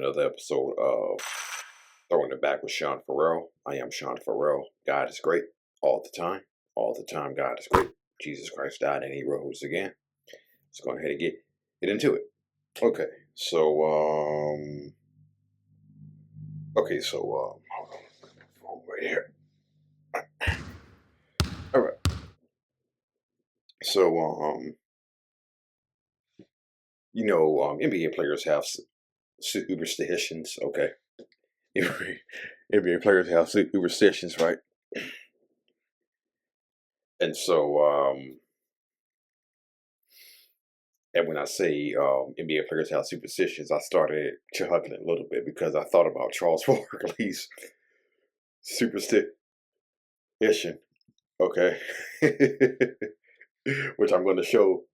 another episode of Throwing It Back with Sean Farrell. I am Sean Farrell. God is great all the time. All the time, God is great. Jesus Christ died and he rose again. Let's go ahead and get into it. Okay, so hold on, right here. All right. So NBA players have superstitions. Okay, NBA players have superstitions, right? And so, and when I say NBA players have superstitions, I started chuckling a little bit because I thought about Charles Barkley's superstition. Okay, which I'm going to show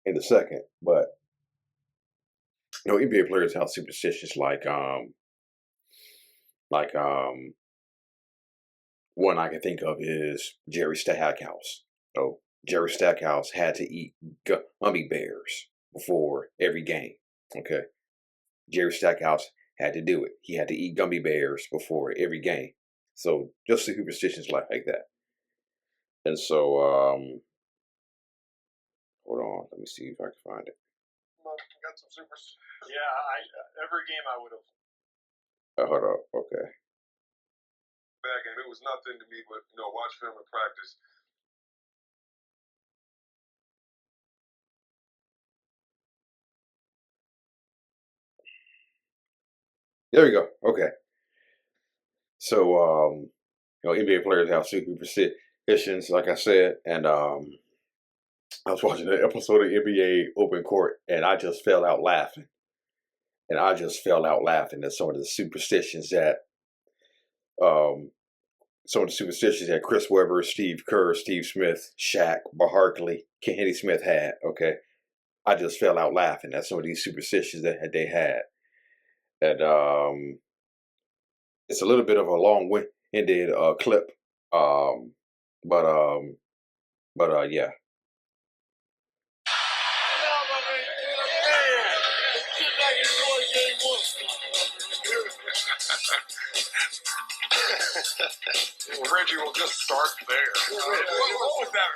in a second. But NBA players have superstitions like one I can think of is Jerry Stackhouse. So Jerry Stackhouse had to eat gummy bears before every game. Okay, Jerry Stackhouse had to do it. He had to eat gummy bears before every game. So just the superstitions like that. And so, hold on, let me see if I can find it. Got some superstitions. Yeah, every game I would have. Hold on, okay. Back and it was nothing to me but watch film and practice. There we go. Okay. So NBA players have superstitions, like I said, and I was watching an episode of NBA Open Court, and I just fell out laughing. At some of the superstitions that Chris Webber, Steve Kerr, Steve Smith, Shaq, Barkley, Kenny Smith had. Okay, I just fell out laughing at some of these superstitions that they had, and it's a little bit of a long-winded clip, but yeah. Reggie will just start there. What was that?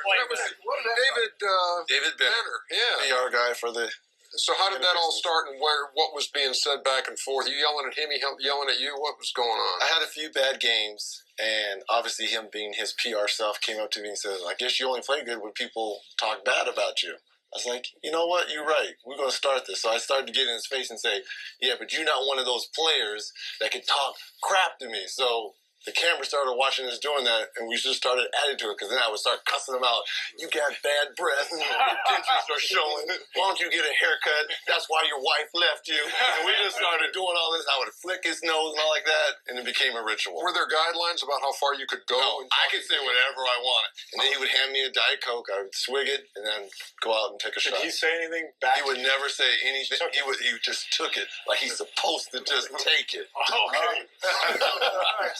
David Benner. Yeah. PR guy for the... So how did that all start, and what was being said back and forth? You yelling at him, he yelling at you? What was going on? I had a few bad games, and obviously him being his PR self came up to me and said, I guess you only play good when people talk bad about you. I was like, you know what? You're right. We're going to start this. So I started to get in his face and say, yeah, but you're not one of those players that can talk crap to me. So the camera started watching us doing that, and we just started adding to it, because then I would start cussing him out. You got bad breath. Your dentures are showing. Why don't you get a haircut? That's why your wife left you. And we just started doing all this. I would flick his nose and all like that, and it became a ritual. Were there guidelines about how far you could go? No, I could say whatever I wanted. And then he would hand me a Diet Coke. I would swig it, and then go out and take a shot. Did he say anything back? He would never say anything. He just took it like he's supposed to just take it. Okay.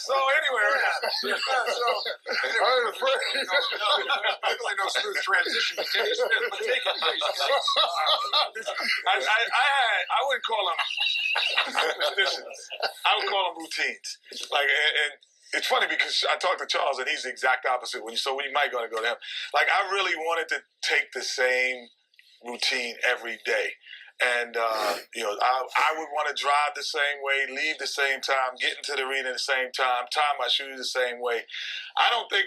So anyway, I'm afraid. Really no smooth transition to Kenny Smith, but take it, please. I wouldn't call them superstitions. I would call them routines. And it's funny because I talked to Charles, and he's the exact opposite. So we might going to go to him. Like, I really wanted to take the same routine every day. And, I would want to drive the same way, leave the same time, get into the arena the same time, tie my shoes the same way. I don't think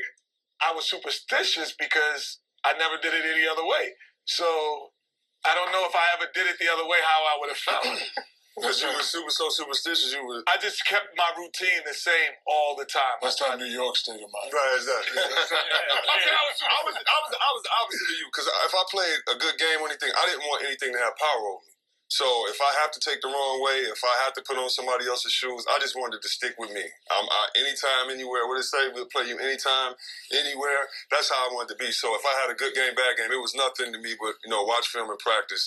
I was superstitious because I never did it any other way. So I don't know if I ever did it the other way, how I would have felt. Because you were so superstitious, I just kept my routine the same all the time. That's how New York state of mind. Right, exactly. I was opposite of you, because if I played a good game or anything, I didn't want anything to have power over me. So if I have to take the wrong way, if I have to put on somebody else's shoes, I just wanted it to stick with me. Anytime, anywhere. What they say, we'll play you anytime, anywhere. That's how I wanted to be. So if I had a good game, bad game, it was nothing to me but watch film and practice.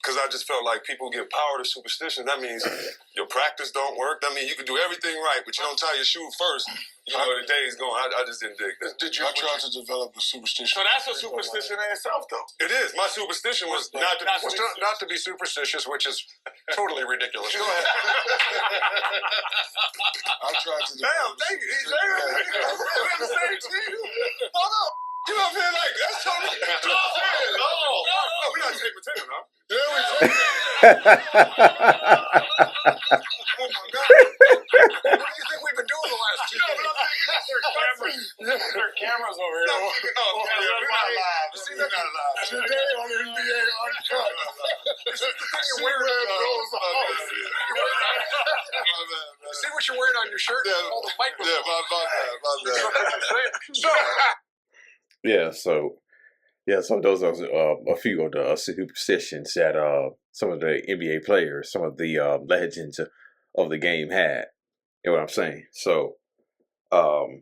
because I just felt like people give power to superstition. That means your practice don't work. That means you can do everything right, but you don't tie your shoe first. You know, the day's going. I just didn't dig that. I tried to develop a superstition. So that's a superstition in itself, though. It is. My superstition was not to be superstitious, which is totally ridiculous. I tried to develop. Damn, thank you. We're on the same team. Oh no! You up here like that's totally. No, we got to take potato now. Yeah, we did. Oh my God! What do you think we've been doing the last 2 days? There are cameras over here. We're not live. See, they're not live. Today on NBA Uncut. See what you're wearing on your shirt? All the microphones. Yeah, so those are a few of the superstitions that some of the NBA players, some of the legends of the game had. You know what I'm saying? So, Shaquille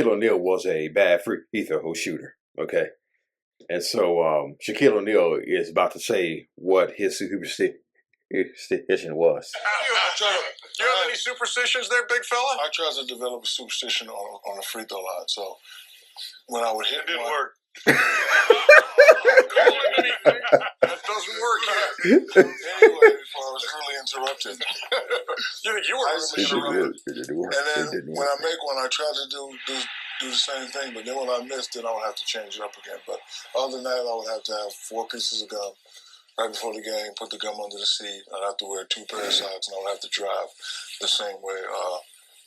O'Neal was a bad free throw shooter. Okay, and so Shaquille O'Neal is about to say what his superstition was. Do you have any superstitions there, big fella? I tried to develop a superstition on the free throw line. So when I would hit It didn't one, work. That doesn't work here. anyway, before I was really interrupted. You were really interrupted. And then when I make one, I try to do the same thing. But then when I missed, then I would have to change it up again. But other than that, I would have to have 4 pieces of gum right before the game, put the gum under the seat. I'd have to wear 2 pair of socks, and I would have to drive the same way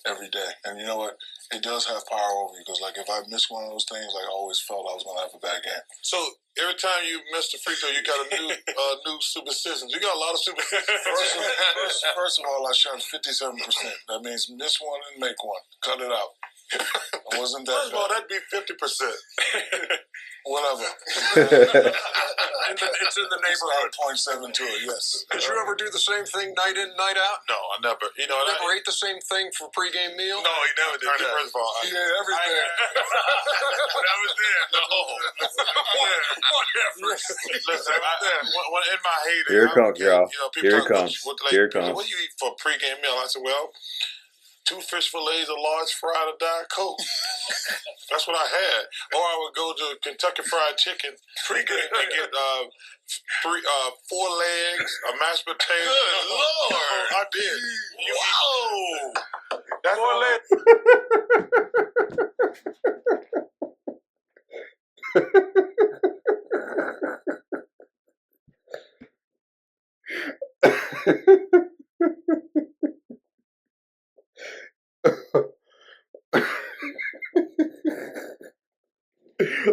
every day. And you know what? It does have power over you because, like, if I miss one of those things, like, I always felt I was going to have a bad game. So every time you miss the free throw, you got a new superstitions. You got a lot of superstitions. First of all, I shot 57%. That means miss one and make one. Cut it out. I wasn't that First of all, bad. that'd be 50%. Whatever. It's in the neighborhood. 0.7 to it, yes. Did you ever do the same thing night in, night out? No, I never. You know, Never ate the same thing for pregame meal? No, he never did. First of all, He ate everything. that was there. No. Listen, in my heyday, Here it comes, y'all. People Here it talk, comes. Here it comes. What do you eat for a pregame meal? I said, well, 2 fish fillets, a large fried, a Diet Coke. That's what I had. Or I would go to Kentucky Fried Chicken pregame and get 4 legs, a mashed potato. Good Lord. I did. Whoa. That's 4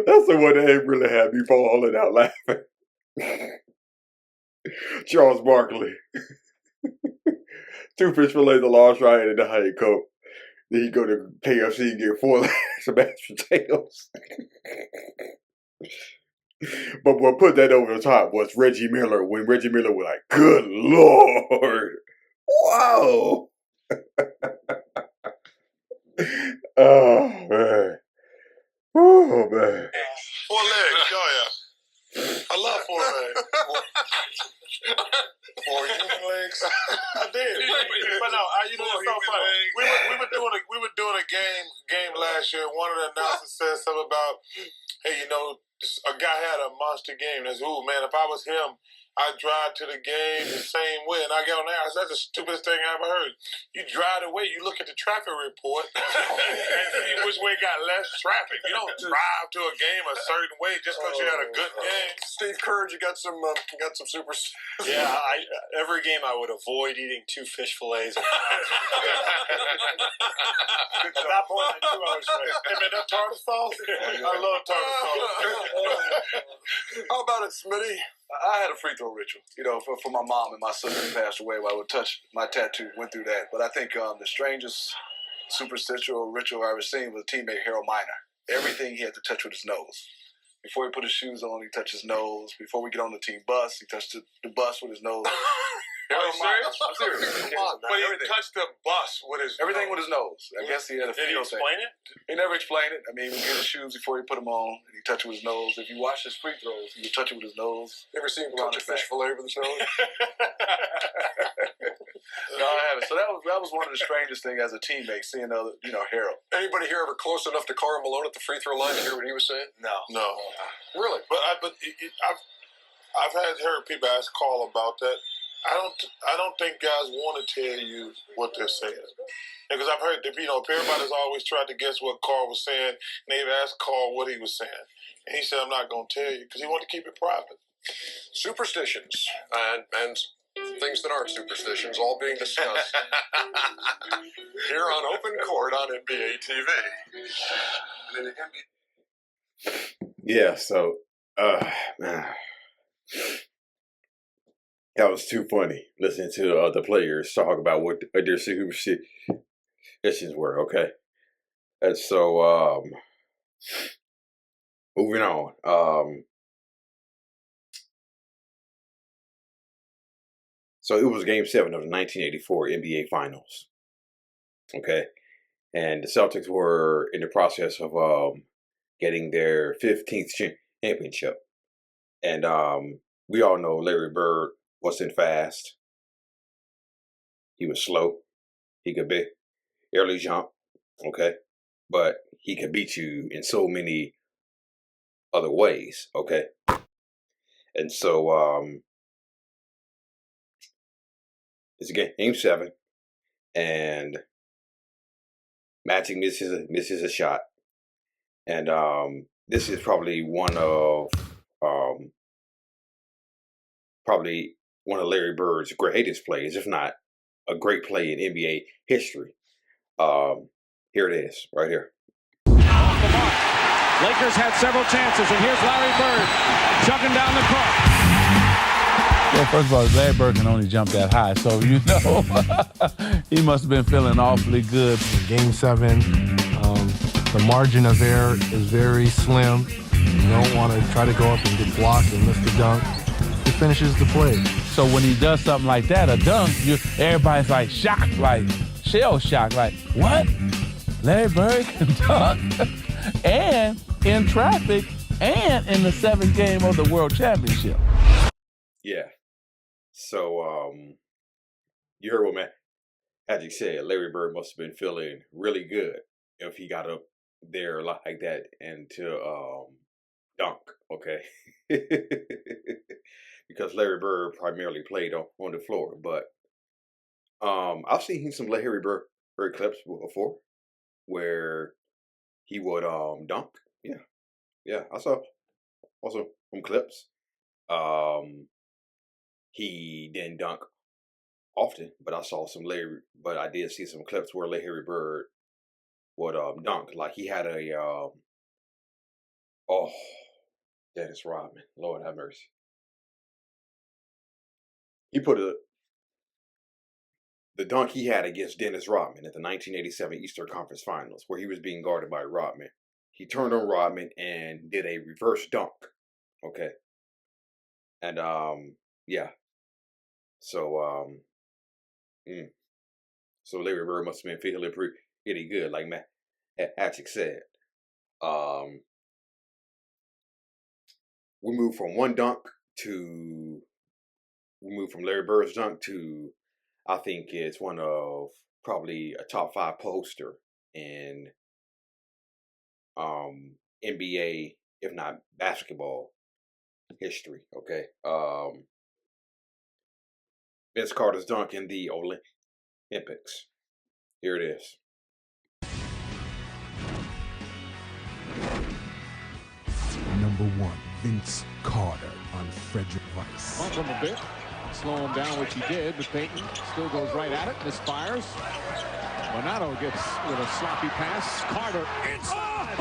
That's the one that really had me falling out laughing. Charles Barkley. 2 fish fillets, a large fry, and a Diet Coke. Then you go to KFC and get 4 legs of mashed potatoes. But what put that over the top was Reggie Miller, when Reggie Miller was like, good Lord. Wow. Oh, man. Oh, man. 4 legs. Oh, yeah. I love 4 legs. 4 human legs. I did. But no, you know, it's so funny. We were doing a game last year. One of the announcers said something about, hey, you know, a guy had a monster game. That's, ooh, man, if I was him, I'd drive to the game the same way. And I get on there, I said, that's the stupidest thing I ever heard. You drive away, you look at the traffic report and see which way got less traffic. You don't drive to a game a certain way just because you had a good game. Steve Kerr, you got some super. Yeah, every game I would avoid eating 2 fish fillets. At that point, I knew I was right. Hey, man, that tartar sauce? I love tartar sauce. How about it, Smitty? I had a free throw ritual, you know, for my mom and my sister who passed away. Where I would touch my tattoo, went through that. But I think the strangest superstitious ritual I ever seen was teammate Harold Miner. Everything he had to touch with his nose. Before he put his shoes on, he touched his nose. Before we get on the team bus, he touched the bus with his nose. Are you serious? I'm serious. Come on, man. But he Everything. touched the bus with his Everything with his nose. I guess he had a Did he feel thing. explain it? He never explained it. I mean, he would get his shoes before he put them on, and he touch it with his nose. If you watch his free throws, he would touch it with his nose. Ever seen him Around touch a his back. fish fillet with his nose? No, I haven't. So that was one of the strangest things as a teammate, seeing other, Harold. Anybody here ever close enough to Karl Malone at the free throw line to hear what he was saying? No. No. Really? I've heard people ask Karl about that. I don't think guys want to tell you what they're saying. Because I've heard that, everybody's always tried to guess what Karl was saying, and they've asked Karl what he was saying. And he said, I'm not going to tell you, because he wanted to keep it private. Superstitions and things that aren't superstitions all being discussed here on Open Court on NBA TV. And then NBA. Yeah, so man, that was too funny listening to the players talk about what their superstitions were. Okay, and so moving on. So it was Game 7 of the 1984 NBA Finals. Okay, and the Celtics were in the process of getting their 15th championship. And we all know Larry Bird wasn't fast. He was slow. He could barely jump, okay? But he could beat you in so many other ways, okay? And so it's Game 7, and Magic misses a shot. And this is probably one of Larry Bird's greatest plays, if not a great play in NBA history. Here it is, right here. Off the mark. Lakers had several chances, and here's Larry Bird chugging down the court. Well, first of all, Larry Bird can only jump that high, so he must have been feeling awfully good. Game 7, the margin of error is very slim. You don't want to try to go up and get blocked and miss the dunk. He finishes the play. So when he does something like that, a dunk, everybody's like shocked, like shell shocked, like, what? Larry Bird can dunk? And in traffic, and in the 7th game of the World Championship. Yeah. So you heard what Magic said. Larry Bird must have been feeling really good if he got up there like that and to dunk, okay? Because Larry Bird primarily played on the floor. But I've seen some Larry Bird clips before where he would dunk. Yeah, I saw also some clips. He didn't dunk often, but I did see some clips where Larry Bird would dunk. Like he had a Dennis Rodman, Lord have mercy. He put the dunk he had against Dennis Rodman at the 1987 Eastern Conference Finals, where he was being guarded by Rodman. He turned on Rodman and did a reverse dunk. Okay. And yeah. So so Larry Bird must have been feeling pretty good, like Magic said. We moved from Larry Bird's dunk to, I think it's one of probably a top 5 poster in NBA, if not basketball history. Okay. Vince Carter's dunk in the Olympics. Here it is. Number 1, Vince Carter on Frederick Weiss. Bump him a bit, slow him down, which he did, but Payton still goes right at it, misfires. Bonato gets with a sloppy pass. Carter inside.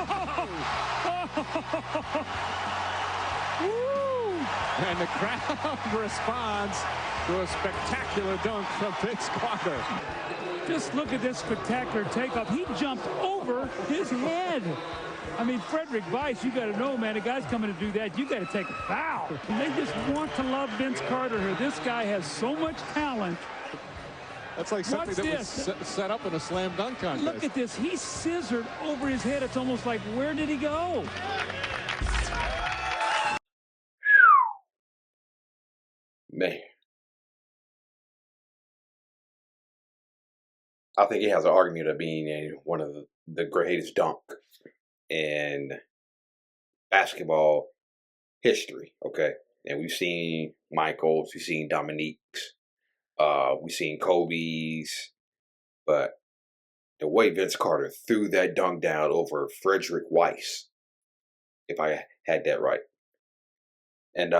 And the crowd responds to a spectacular dunk from Vince Carter. Just look at this spectacular takeoff. He jumped over his head. I mean, Frederick Weiss, you got to know, man, a guy's coming to do that, you got to take a foul. And they just want to love Vince Carter here. This guy has so much talent. That's like something that was set up in a slam dunk contest. Look at this. He scissored over his head. It's almost like, where did he go? Man. I think he has an argument of being one of the greatest dunk in basketball history, okay? And we've seen Michael's, we've seen Dominique's, we've seen Kobe's, but the way Vince Carter threw that dunk down over Frederick Weiss, if I had that right. And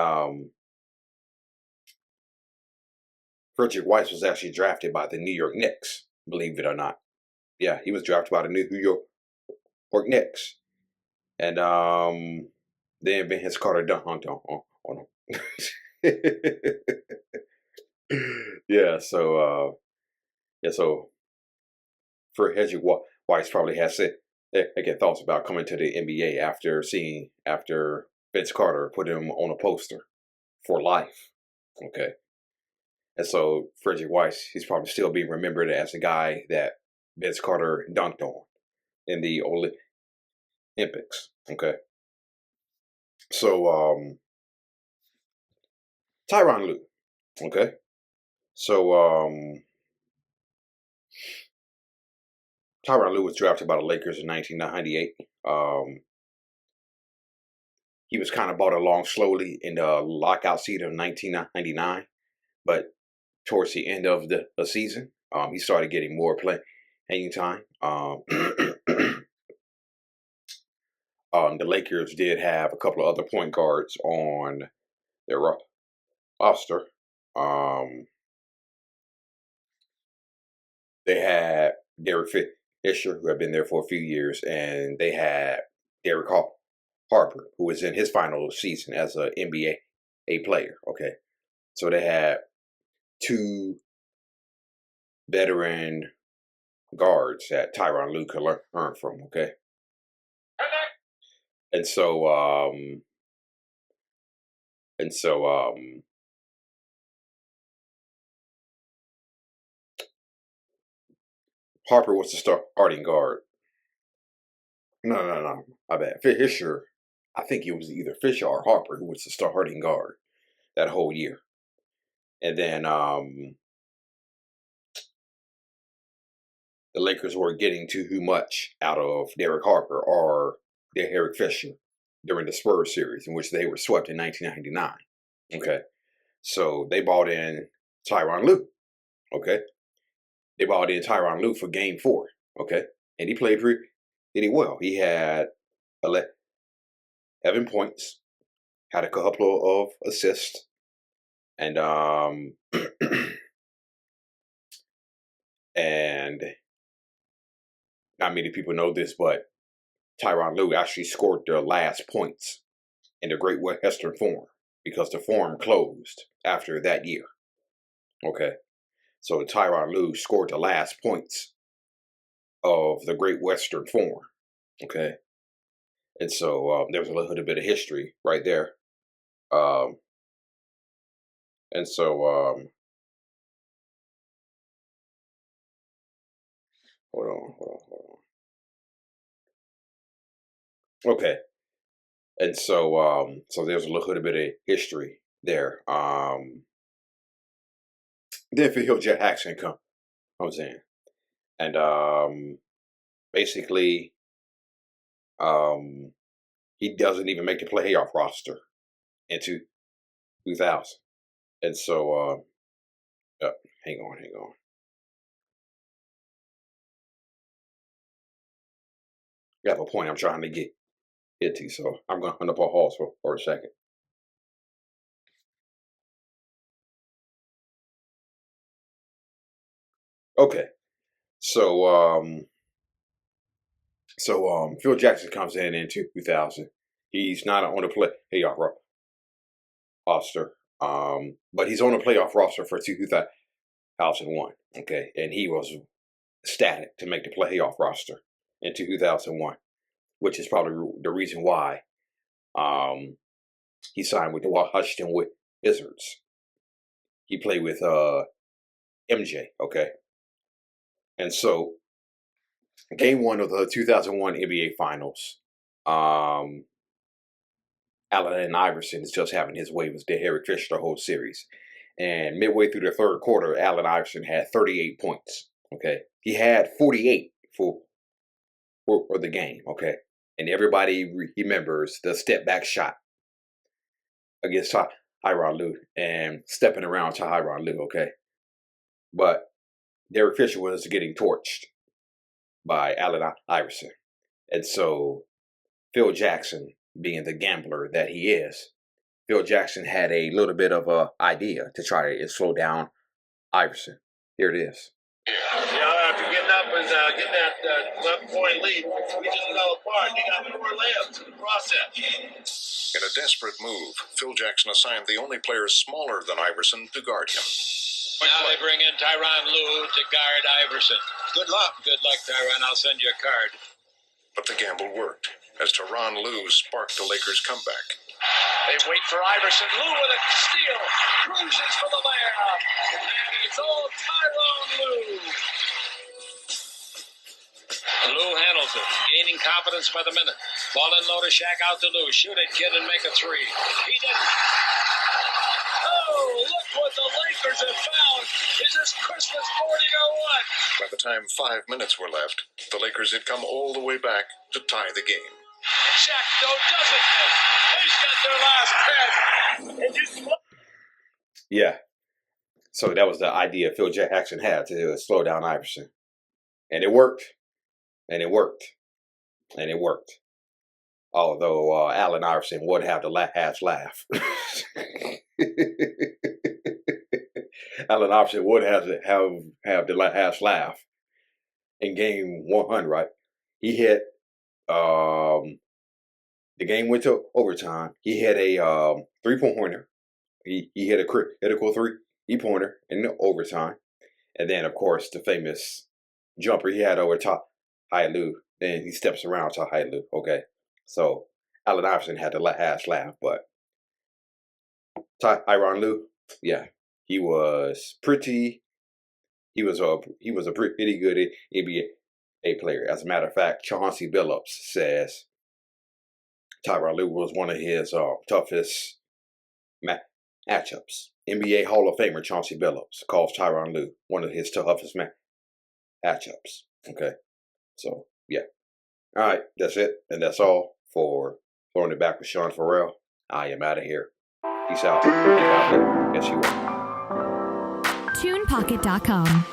Frederick Weiss was actually drafted by the New York Knicks, believe it or not. Yeah, he was drafted by the New York Knicks. And then Vince Carter dunked on him. Yeah, so Frederick Weiss probably has again thoughts about coming to the NBA after Vince Carter put him on a poster for life. Okay. And so Frederick Weiss, he's probably still being remembered as the guy that Vince Carter dunked on in the Olympics. Okay. So Tyron Lue. Okay. So Tyron Lue was drafted by the Lakers in 1998. He was kind of brought along slowly in the lockout season of 1999, but towards the end of the season, he started getting more playing time. The Lakers did have a couple of other point guards on their roster. They had Derek Fisher, who had been there for a few years, and they had Derek Harper, who was in his final season as an NBA player. Okay, so they had two veteran guards that Tyron Lue could learn from. Okay, and so Harper was the starting guard. No. My bad. Fisher. I think it was either Fisher or Harper who was the starting guard that whole year. And then the Lakers were getting too much out of Derek Harper or Derek Fisher during the Spurs series, in which they were swept in 1999. Okay. So they brought in Tyron Lue. Okay. They brought in Tyron Lue for Game 4. Okay. And he played pretty well. He had 11 points, had a couple of assists, and and not many people know this, but Tyron Lue actually scored the last points in the Great Western Forum because the forum closed after that year. Okay. So Tyron Lue scored the last points of the Great Western Forum. Okay. And so there's a little bit of history right there. And so hold on. Okay. And so so there's a little bit of history there. Then Phil Jackson comes in. And basically he doesn't even make the playoff roster in 2000. And so hang on. I have a point I'm trying to get to, so I'm going to pause for a second. Okay, so Phil Jackson comes in 2000. He's not on the playoff roster, but he's on the playoff roster for 2001. Okay, and he was ecstatic to make the playoff roster in 2001. which is probably the reason why he signed with the Washington Wizards. He played with MJ, okay? And so, game 1 of the 2001 NBA Finals, Allen Iverson is just having his way with Derek Fisher the whole series. And midway through the third quarter, Allen Iverson had 38 points, okay? He had 48 for the game, okay? And everybody remembers the step-back shot against Tyron Lue and stepping around Tyron Lue, okay? But Derek Fisher was getting torched by Allen Iverson. And so Phil Jackson, being the gambler that he is, Phil Jackson had a little bit of an idea to try to slow down Iverson. Here it is. Yeah, after getting up and getting that 11-point lead, we just fell apart. They got 4 layups in the process. In a desperate move, Phil Jackson assigned the only player smaller than Iverson to guard him. Now they bring in Tyron Lue to guard Iverson. Good luck. Good luck, Tyron. I'll send you a card. But the gamble worked, as Tyron Lue sparked the Lakers' comeback. They wait for Iverson. Lue with a steal. Cruises for the layup. And it's all Tyron Lue. Lue handles it, gaining confidence by the minute. Ball in low to Shaq, out to Lue. Shoot it, kid, and make a 3. He didn't. Oh, look what the Lakers have found. Is this Christmas morning or what? By the time 5 minutes were left, the Lakers had come all the way back to tie the game. Shaq, though, doesn't miss. He's got their last pass. Yeah. So that was the idea Phil Jackson had to slow down Iverson. And it worked. And it worked. And it worked. Although Allen Iverson would have the last laugh. Allen Iverson would have the last laugh in game 100, right? He hit, the game went to overtime. He hit a 3-pointer. He hit a critical 3-pointer in the overtime. And then, of course, the famous jumper he had over top Lue. Then he steps around to Lue, okay? So Allen Iverson had the last laugh, but Tyron Lue, yeah, he was a pretty good NBA player. As a matter of fact, Chauncey Billups says Tyron Lue was one of his toughest matchups. NBA Hall of Famer Chauncey Billups calls Tyron Lue one of his toughest matchups. Okay, so yeah. All right, that's it, and that's all for Throwing It Back with Sean Farrell. I am out of here. Peace out. Yes, you will. TunePocket.com.